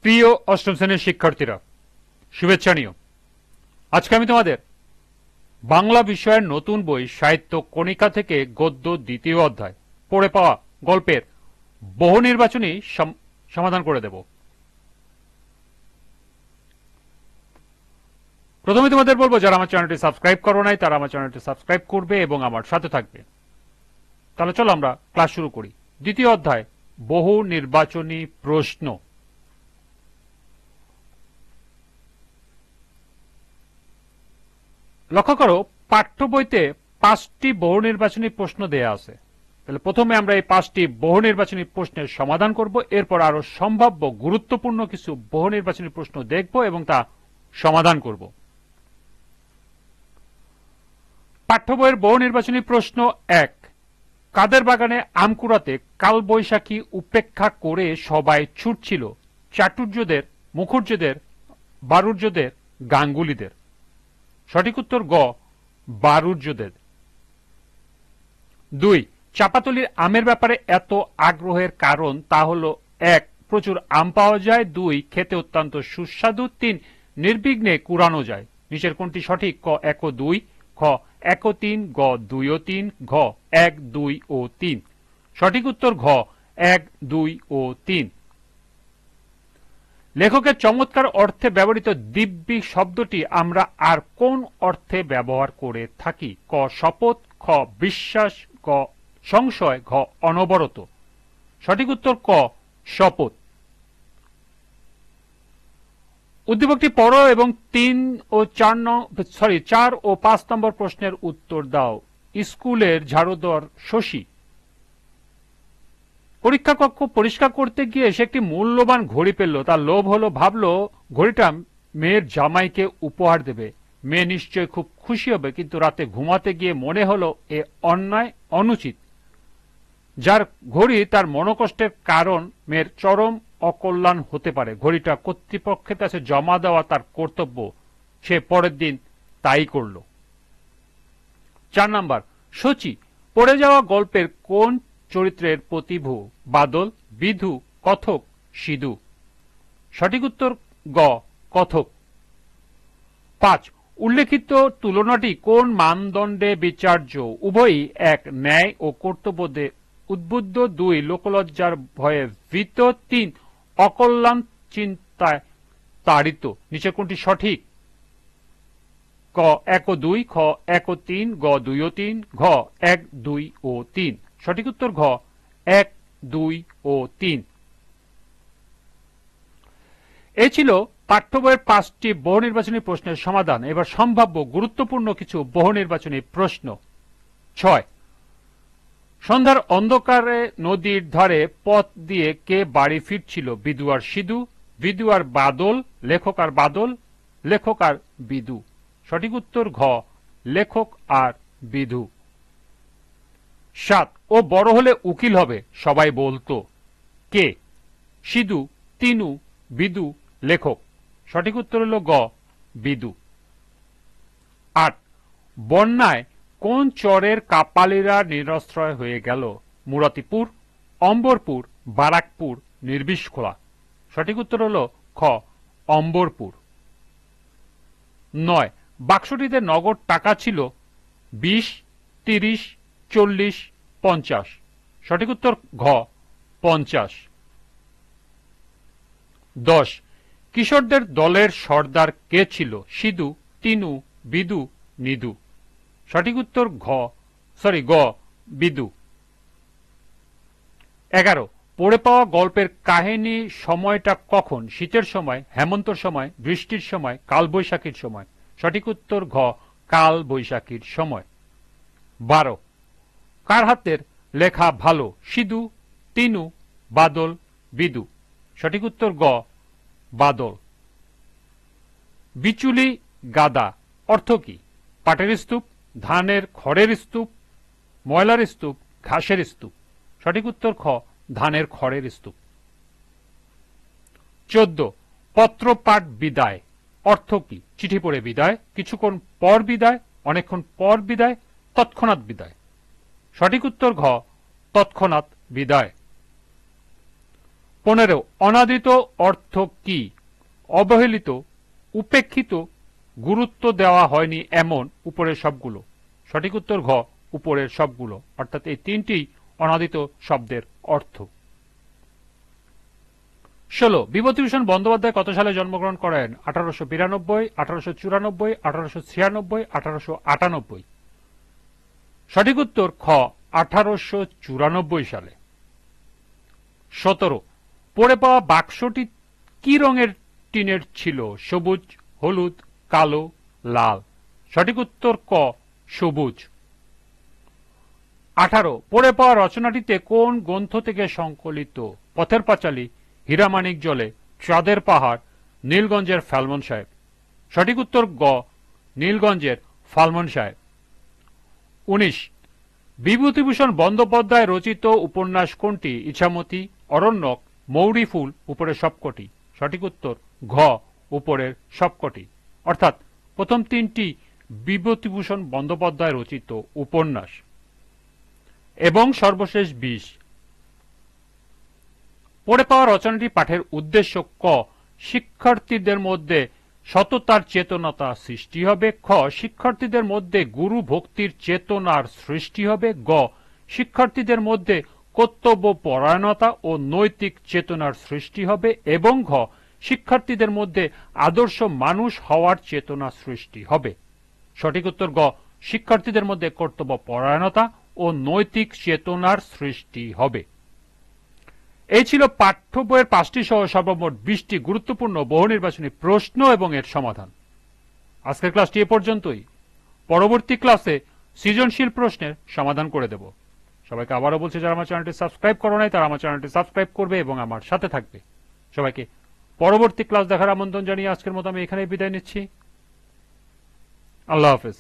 প্রিয় অষ্টম শ্রেণীর শিক্ষার্থীরা, শুভেচ্ছা নিও। আজকে আমি তোমাদের বাংলা বিষয়ের নতুন বই সাহিত্য কণিকা থেকে গদ্য দ্বিতীয় অধ্যায় পড়ে পাওয়া গল্পের বহু নির্বাচনী সমাধান করে দেব। প্রথমে তোমাদের বলবো, যারা আমার চ্যানেলটি সাবস্ক্রাইব করো নাই তারা আমার চ্যানেলটি সাবস্ক্রাইব করবে এবং আমার সাথে থাকবে। তাহলে চলো আমরা ক্লাস শুরু করি। দ্বিতীয় অধ্যায়, বহু নির্বাচনী প্রশ্ন। লক্ষ্য করো, পাঠ্য বইতে 5টি বহু নির্বাচনী প্রশ্ন দেয়া আছে। তাহলে প্রথমে আমরা এই 5টি বহু নির্বাচনী প্রশ্নের সমাধান করব, এরপর আরো সম্ভাব্য গুরুত্বপূর্ণ কিছু বহু নির্বাচনী প্রশ্ন দেখব এবং তা সমাধান করব। পাঠ্য বইয়ের বহু নির্বাচনী প্রশ্ন 1, কাদের বাগানে আম কুড়াতে কালবৈশাখী উপেক্ষা করে সবাই ছুটছিল? চাটুর্যদের, মুখুর্যদের, বারুর্যদের, গাঙ্গুলিদের। সঠিক উত্তর গ, বারুর্যদের। 2, চাঁপাতলির আমের ব্যাপারে এত আগ্রহের কারণ তা হলো 1, প্রচুর আম পাওয়া যায়, 2, খেতে অত্যন্ত সুস্বাদু, 3, নির্বিঘ্নে কুড়ানো যায়। নিচের কোনটি সঠিক? ক 1 ও 2, খ 1 ও 3, গ 2 ও 3, ঘ 1, 2 ও 3। সঠিক উত্তর ঘ 1, 2 ও 3। লেখকের চমৎকার অর্থে ব্যবহৃত দিব্যি শব্দটি আমরা আর কোন অর্থে ব্যবহার করে থাকি? ক শপথ, খ বিশ্বাস, গ সংশয়, ঘ অনবরত। সঠিক উত্তর ক শপথ। উদ্দীপকটি পড়ো এবং 4 ও 5 নম্বর প্রশ্নের উত্তর দাও। স্কুলের ঝাড়ুদার শশী পরীক্ষা কক্ষ পরিষ্কার করতে গিয়ে সে একটি মূল্যবান ঘড়ি পেল। তার লোভ হলো, ভাবলো ঘড়িটা মেয়ের জামাইকে উপহার দেবে। মেয়ে নিশ্চয় খুব খুশি হবে, কিন্তু রাতে ঘুমাতে গিয়ে মনে হলো এ অন্যায়, অনুচিত। যার ঘড়ি তার মনোকষ্টের কারণ, মেয়ের চরম অকল্যাণ হতে পারে। ঘড়িটা কর্তৃপক্ষের কাছে জমা দেওয়া তার কর্তব্য। সে পরের দিন তাই করল। 4 নাম্বার, সচি পড়ে যাওয়া গল্পের কোন চরিত্রের প্রতিভু? বাদল, বিধু, কথক, সিধু। সঠিক উত্তর গ কথক। 5, উল্লেখিত তুলনাটি কোন মানদণ্ডে বিচার্য? উভয়ই 1, ন্যায় ও কর্তব্যে উদ্বুদ্ধ, 2, লোকলজ্জার ভয়ে ভীত, 3, অকল্যাণ চিন্তায় তাড়িত। নিচে কোনটি সঠিক? ক 1 ও 2, খ 1 ও 3, গ 2 ও 3, ঘ 1, 2 ও 3। সঠিক উত্তর ঘ 1, 2 ও 3। এই ছিল পাঠ্য বইয়ের 5টি বহু নির্বাচনী প্রশ্নের সমাধান। এবার সম্ভাব্য গুরুত্বপূর্ণ কিছু বহু নির্বাচনী প্রশ্ন। 6, সন্ধ্যার অন্ধকারে নদীর ধারে পথ দিয়ে কে বাড়ি ফিরছিল? বিদু আর সিধু, বিদু আর বাদল, লেখক আর বাদল, লেখক আর বিদু। সঠিক উত্তর ঘ লেখক আর বিধু। 7, ও বড় হলে উকিল হবে সবাই বলতো। কে? সিধু, তিনু, বিদু, লেখক। সঠিক উত্তর হল গ বিদু। 8, বন্যায় কোন চরের কাপালিরা নিরাশ্রয় হয়ে গেল? মুরাতিপুর, অম্বরপুর, বারাকপুর, নির্বিষখোলা। সঠিক উত্তর হল খ অম্বরপুর। 9, বাক্সটিতে নগদ টাকা ছিল 20, 30, 40, 50। সঠিক উত্তর ঘ 50। 10, কিশোরদের দলের সর্দার কে ছিল? সিধু, তিনু, বিদু, নিদু। সঠিক উত্তর গ বিদু। 11, পড়ে পাওয়া গল্পের কাহিনী সময়টা কখন? শীতের সময়, হেমন্তর সময়, বৃষ্টির সময়, কালবৈশাখীর সময়। সঠিক উত্তর ঘ কাল বৈশাখীর সময়। 12, কার হাতের লেখা ভালো? সিধু, তিনু, বাদল, বিদু। সঠিক উত্তর গ বাদল। বিচুলি গাদা অর্থ কি? পাটের স্তূপ, ধানের খড়ের স্তূপ, ময়লার স্তূপ, ঘাসের স্তূপ। সঠিক উত্তর খ ধানের খড়ের স্তূপ। 14, পত্রপাঠ বিদায় অর্থ কি? চিঠি পড়ে বিদায়, কিছুক্ষণ পর বিদায়, অনেকক্ষণ পর বিদায়, তৎক্ষণাৎ বিদায়। সঠিক উত্তর ঘ তৎক্ষণাৎ বিদায়। 15 অনাদৃত অর্থ কি? অবহেলিত, উপেক্ষিত, গুরুত্ব দেওয়া হয়নি এমন, উপরের সবগুলো। সঠিক উত্তর ঘ, উপরের সবগুলো। অর্থাৎ এই তিনটি অনাদিত শব্দের অর্থ। 16 বিভূতিভূষণ বন্দ্যোপাধ্যায় কত সালে জন্মগ্রহণ করেন? 1892, 1894, 1896, 1898। সঠিক উত্তর খ, 1894 সালে। 17 পড়ে পাওয়া বাক্সটি কি রঙের টিনের ছিল? সবুজ, হলুদ, কালো, লাল। সঠিক উত্তর ক, সবুজ। 18 পড়ে পাওয়া রচনাটিতে কোন গ্রন্থ থেকে সংকলিত? পথের পাঁচালী, হীরামানিক জলে, চাঁদের পাহাড়, নীলগঞ্জের ফ্যালমন সাহেব। সঠিক উত্তর গ, নীলগঞ্জের ফ্যালমন সাহেব। 19 বিভূতিভূষণ বন্দ্যোপাধ্যায় রচিত উপন্যাস কোনটি? ইছামতি, অরণ্যক, মৌরি ফুল, উপরের সবকটি। সঠিক উত্তর ঘ, উপরের সবকটি। অর্থাৎ প্রথম তিনটি বিভূতিভূষণ বন্দ্যোপাধ্যায় রচিত উপন্যাস। এবং সর্বশেষ 20 পড়ে পাওয়া রচনাটি পাঠের উদ্দেশ্য। ক শিক্ষার্থীদের মধ্যে সততার চেতনতা সৃষ্টি হবে। খ শিক্ষার্থীদের মধ্যে গুরু ভক্তির চেতনার সৃষ্টি হবে। গ শিক্ষার্থীদের মধ্যে কর্তব্য পরায়ণতা ও নৈতিক চেতনার সৃষ্টি হবে। এবং ঘ শিক্ষার্থীদের মধ্যে আদর্শ মানুষ হওয়ার চেতনা সৃষ্টি হবে। সঠিক উত্তর গ শিক্ষার্থীদের মধ্যে কর্তব্য পরায়ণতা ও নৈতিক চেতনার সৃষ্টি হবে। এই ছিল পাঠ্য বইয়ের 5টি সহ সর্বমোট 20টি গুরুত্বপূর্ণ বহু নির্বাচনী প্রশ্ন এবং এর সমাধান। আজকের ক্লাসটি এ পর্যন্তই। পরবর্তী ক্লাসে সৃজনশীল প্রশ্নের সমাধান করে দেব। সবাইকে আবারও বলছি, যারা আমার চ্যানেলটি সাবস্ক্রাইব করো নাই তারা আমার চ্যানেলটি সাবস্ক্রাইব করবে এবং আমার সাথে থাকবে। সবাইকে পরবর্তী ক্লাস দেখার আমন্ত্রণ জানিয়ে আজকের মতো আমি এখানেই বিদায় নিচ্ছি। আল্লাহ হাফেজ।